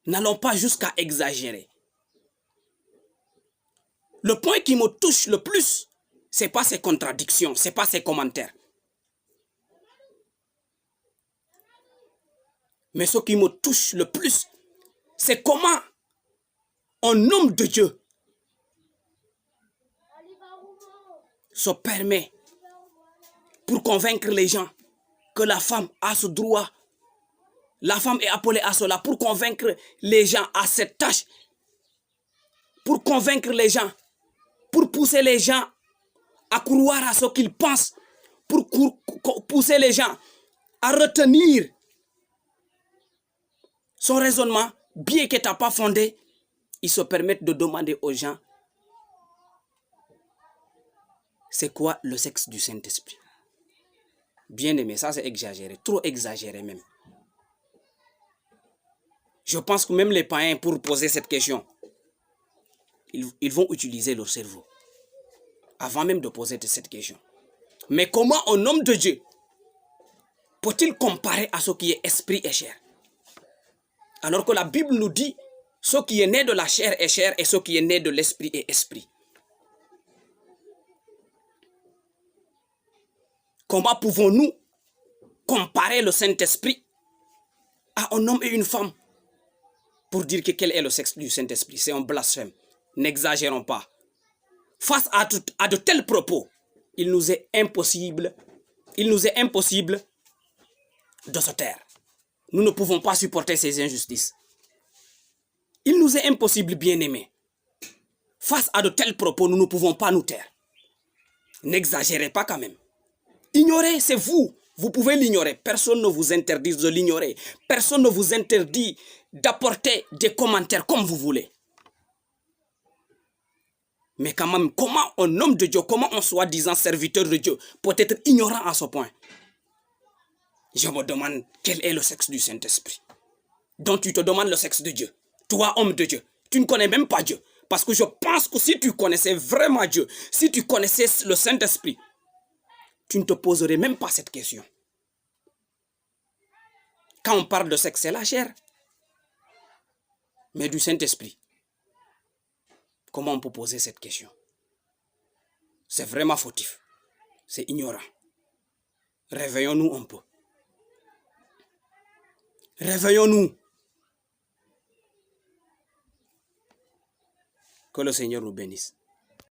N'allons pas jusqu'à exagérer. Le point qui me touche le plus, ce n'est pas ses contradictions, ce n'est pas ses commentaires. Mais ce qui me touche le plus, c'est comment un homme de Dieu se permet pour convaincre les gens que la femme a ce droit. La femme est appelée à cela pour convaincre les gens à cette tâche. Pour convaincre les gens, pour pousser les gens à croire à ce qu'ils pensent, pour pousser les gens à retenir son raisonnement, bien qu'il n'ait pas fondé, ils se permettent de demander aux gens c'est quoi le sexe du Saint-Esprit. Bien aimé, ça c'est exagéré, trop exagéré même. Je pense que même les païens, pour poser cette question, ils vont utiliser leur cerveau avant même de poser cette question. Mais comment un homme de Dieu peut-il comparer à ce qui est esprit et chair? Alors que la Bible nous dit ce qui est né de la chair est chair et ce qui est né de l'esprit est esprit. Comment pouvons-nous comparer le Saint-Esprit à un homme et une femme pour dire que quel est le sexe du Saint-Esprit? C'est un blasphème. N'exagérons pas. Face à de tels propos, il nous est impossible de se taire. Nous ne pouvons pas supporter ces injustices. Il nous est impossible, bien-aimés. Face à de tels propos, nous ne pouvons pas nous taire. N'exagérez pas quand même. Ignorer, c'est vous. Vous pouvez l'ignorer. Personne ne vous interdit de l'ignorer. Personne ne vous interdit d'apporter des commentaires comme vous voulez. Mais quand même, comment un homme de Dieu, comment un soi-disant serviteur de Dieu peut être ignorant à ce point? Je me demande quel est le sexe du Saint-Esprit. Donc tu te demandes le sexe de Dieu. Toi, homme de Dieu, tu ne connais même pas Dieu. Parce que je pense que si tu connaissais vraiment Dieu, si tu connaissais le Saint-Esprit, tu ne te poserais même pas cette question. Quand on parle de sexe, c'est la chair. Mais du Saint-Esprit, comment on peut poser cette question? C'est vraiment fautif. C'est ignorant. Réveillons-nous un peu. Réveillons-nous. Que le Seigneur nous bénisse.